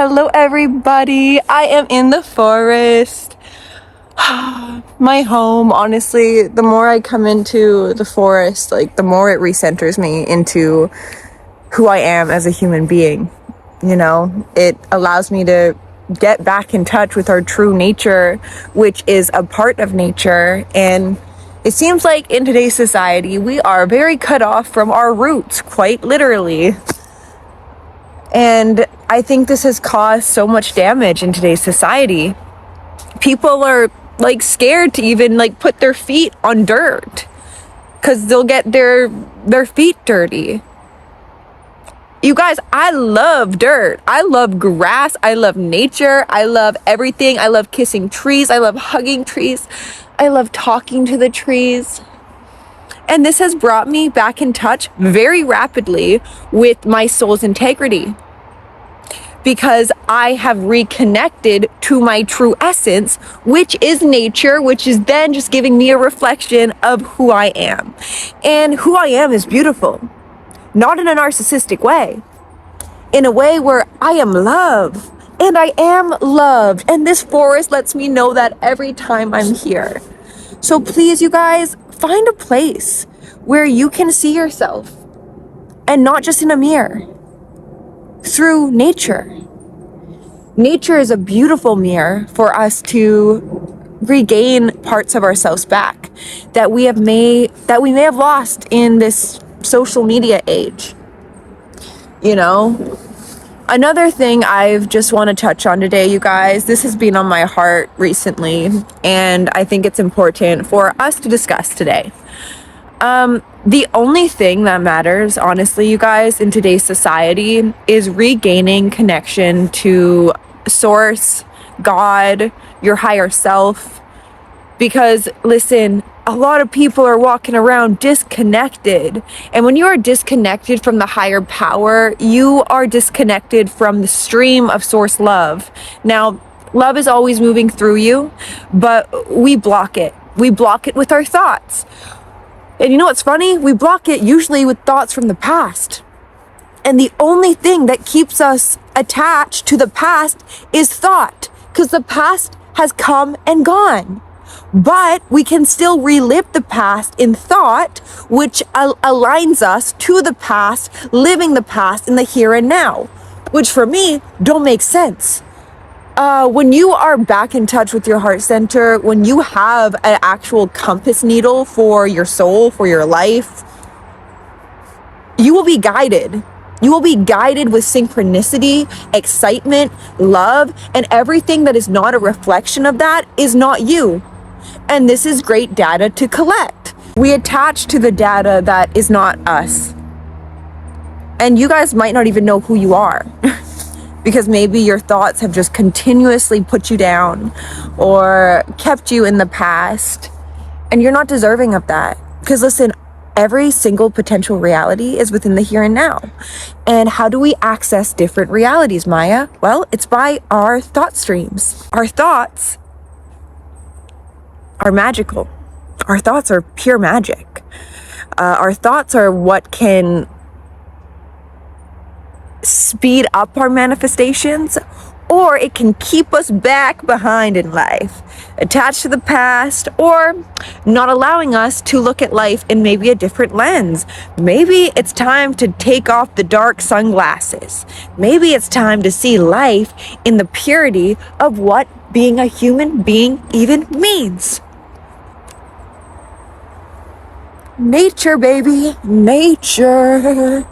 Hello everybody, I am in the forest. My home, honestly, the more I come into the forest, like the more it recenters me into who I am as a human being. You know, it allows me to get back in touch with our true nature, which is a part of nature. And it seems like in today's society, we are very cut off from our roots, quite literally. And I think this has caused so much damage in today's society. People are like scared to even like put their feet on dirt because they'll get their feet dirty. You guys, I love dirt. I love grass. I love nature. I love everything. I love kissing trees. I love hugging trees. I love talking to the trees. And this has brought me back in touch very rapidly with my soul's integrity, because I have reconnected to my true essence, which is nature, which is then just giving me a reflection of who I am. And who I am is beautiful, not in a narcissistic way, in a way where I am love, and I am loved. And this forest lets me know that every time I'm here. So please, you guys, find a place where you can see yourself, and not just in a mirror, through nature. Nature is a beautiful mirror for us to regain parts of ourselves back that we may have lost in this social media age. You know, another thing I've just want to touch on today, you guys, this has been on my heart recently, and I think it's important for us to discuss today. The only thing that matters, honestly, you guys, in today's society is regaining connection to Source, God, your higher self. Because, listen, a lot of people are walking around disconnected. And when you are disconnected from the higher power, you are disconnected from the stream of Source love. Now, love is always moving through you, but we block it. We block it with our thoughts. And you know what's funny? We block it usually with thoughts from the past. And the only thing that keeps us attached to the past is thought, because the past has come and gone. But we can still relive the past in thought, which aligns us to the past, living the past in the here and now, which for me don't make sense. When you are back in touch with your heart center, when you have an actual compass needle for your soul, for your life, you will be guided. You will be guided with synchronicity, excitement, love, and everything that is not a reflection of that is not you. And this is great data to collect. We attach to the data that is not us. And you guys might not even know who you are. Because maybe your thoughts have just continuously put you down or kept you in the past, and you're not deserving of that. Because listen, every single potential reality is within the here and now. And how do we access different realities, Maya? Well, it's by our thought streams. Our thoughts are magical. Our thoughts are pure magic. Our thoughts are what can speed up our manifestations, or it can keep us back behind in life, attached to the past, or not allowing us to look at life in maybe a different lens. Maybe it's time to take off the dark sunglasses. Maybe it's time to see life in the purity of what being a human being even means. Nature, baby, nature.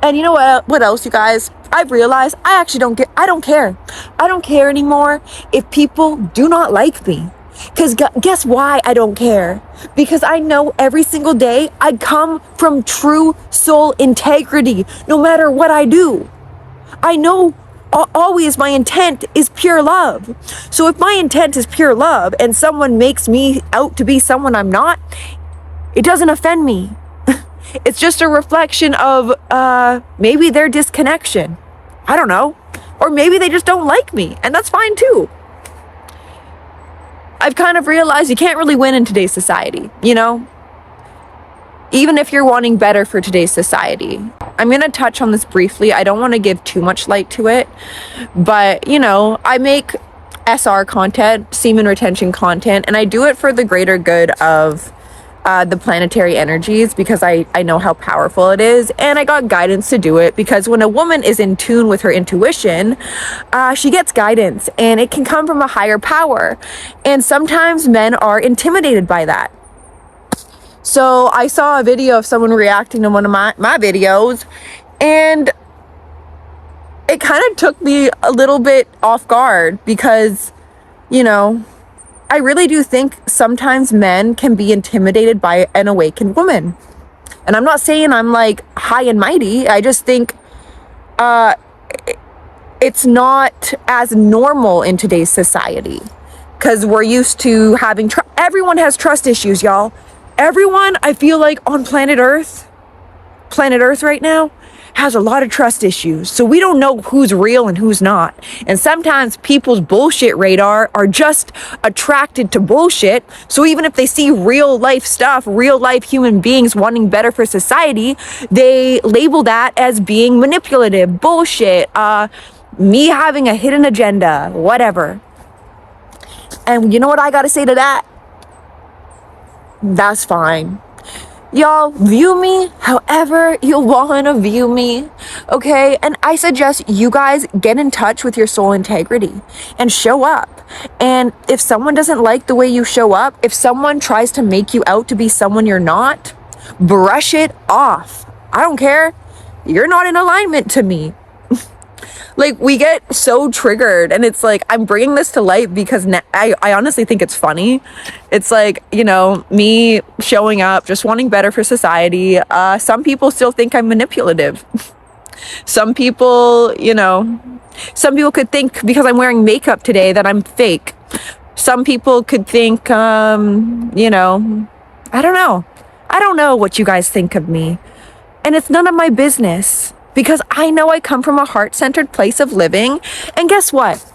And you know what else, you guys? I've realized I actually don't care. I don't care anymore if people do not like me. Because guess why I don't care? Because I know every single day I come from true soul integrity, no matter what I do. I know always my intent is pure love. So if my intent is pure love and someone makes me out to be someone I'm not, it doesn't offend me. It's just a reflection of maybe their disconnection. I don't know. Or maybe they just don't like me, and that's fine too. I've kind of realized you can't really win in today's society, you know? Even if you're wanting better for today's society. I'm going to touch on this briefly. I don't want to give too much light to it, but you know, I make SR content, semen retention content, and I do it for the greater good of the planetary energies, because I know how powerful it is, and I got guidance to do it because when a woman is in tune with her intuition, she gets guidance, and it can come from a higher power, and sometimes men are intimidated by that. So I saw a video of someone reacting to one of my videos, and it kind of took me a little bit off guard because, you know, I really do think sometimes men can be intimidated by an awakened woman. And I'm not saying I'm like high and mighty. I just think it's not as normal in today's society because we're used to having, everyone has trust issues, y'all. Everyone, I feel like on planet Earth right now, has a lot of trust issues. So we don't know who's real and who's not. And sometimes people's bullshit radar are just attracted to bullshit. So even if they see real life stuff, real life human beings wanting better for society, they label that as being manipulative, bullshit, me having a hidden agenda, whatever. And you know what I gotta say to that? That's fine. Y'all, view me however you want to view me, okay? And I suggest you guys get in touch with your soul integrity and show up. And if someone doesn't like the way you show up, if someone tries to make you out to be someone you're not, brush it off. I don't care. You're not in alignment to me. Like, we get so triggered, and it's like, I'm bringing this to light because I honestly think it's funny. It's like, you know, me showing up, just wanting better for society. Some people still think I'm manipulative. Some people, you know, some people could think because I'm wearing makeup today that I'm fake. Some people could think, you know, I don't know. I don't know what you guys think of me. And it's none of my business. Because I know I come from a heart-centered place of living. And guess what?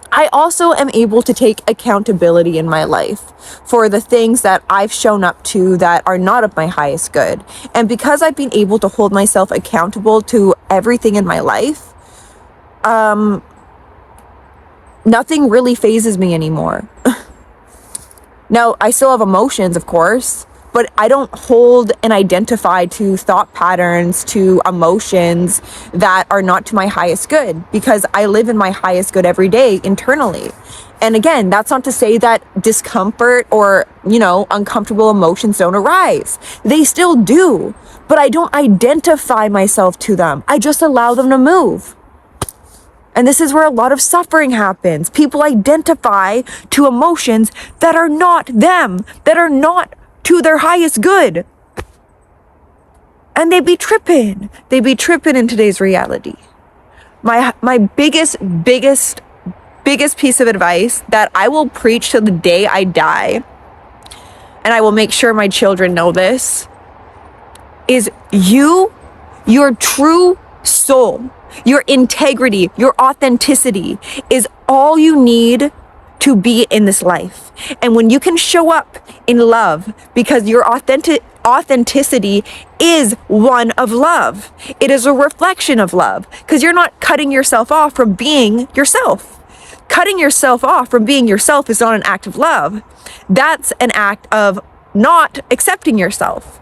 I also am able to take accountability in my life for the things that I've shown up to that are not of my highest good. And because I've been able to hold myself accountable to everything in my life, nothing really phases me anymore. Now, I still have emotions, of course, but I don't hold and identify to thought patterns, to emotions that are not to my highest good, because I live in my highest good every day internally. And again, that's not to say that discomfort or, you know, uncomfortable emotions don't arise. They still do, but I don't identify myself to them. I just allow them to move. And this is where a lot of suffering happens. People identify to emotions that are not them, that are not to their highest good. And they be tripping. They be tripping in today's reality. My biggest piece of advice that I will preach to the day I die, and I will make sure my children know this, is your true soul, your integrity, your authenticity is all you need to be in this life. And when you can show up in love, because your authenticity is one of love. It is a reflection of love, because you're not cutting yourself off from being yourself. Cutting yourself off from being yourself is not an act of love. That's an act of not accepting yourself.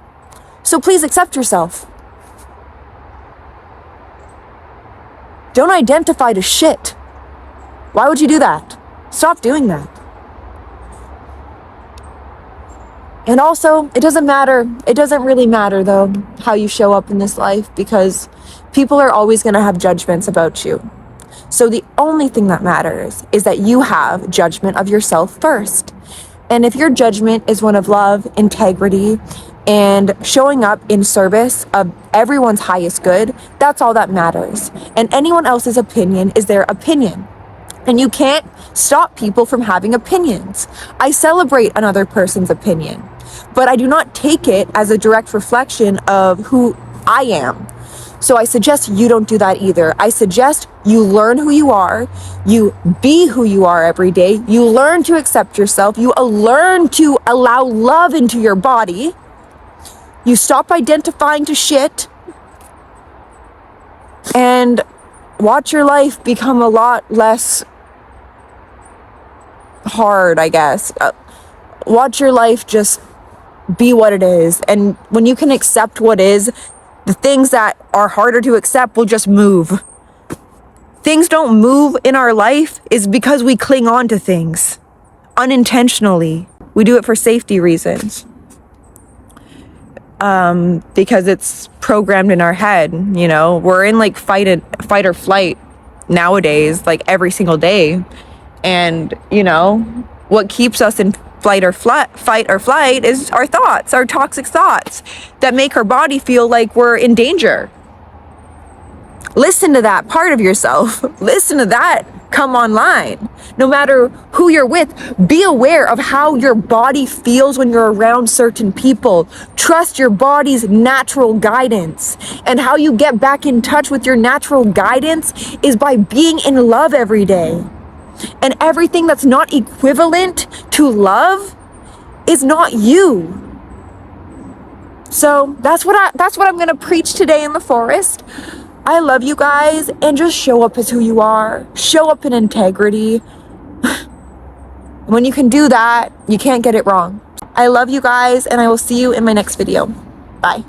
So please accept yourself. Don't identify to shit. Why would you do that? Stop doing that. And also, it doesn't really matter though, how you show up in this life, because people are always going to have judgments about you. So the only thing that matters is that you have judgment of yourself first. And if your judgment is one of love, integrity, and showing up in service of everyone's highest good, that's all that matters. And anyone else's opinion is their opinion. And you can't stop people from having opinions. I celebrate another person's opinion, but I do not take it as a direct reflection of who I am. So I suggest you don't do that either. I suggest you learn who you are, you be who you are every day, you learn to accept yourself, you learn to allow love into your body, you stop identifying to shit, and watch your life become a lot less hard, I guess. Watch your life just be what it is. And when you can accept what is, the things that are harder to accept will just move. Things don't move in our life is because we cling on to things unintentionally. We do it for safety reasons. Because it's programmed in our head, you know. We're in like fight or flight nowadays, like every single day. And, you know, what keeps us in fight or flight is our thoughts, our toxic thoughts that make our body feel like we're in danger. Listen to that part of yourself. Listen to that come online. No matter who you're with, be aware of how your body feels when you're around certain people. Trust your body's natural guidance. And how you get back in touch with your natural guidance is by being in love every day. And everything that's not equivalent to love is not you. So that's what I'm going to preach today in the forest. I love you guys, and just show up as who you are. Show up in integrity. When you can do that, you can't get it wrong. I love you guys, and I will see you in my next video. Bye.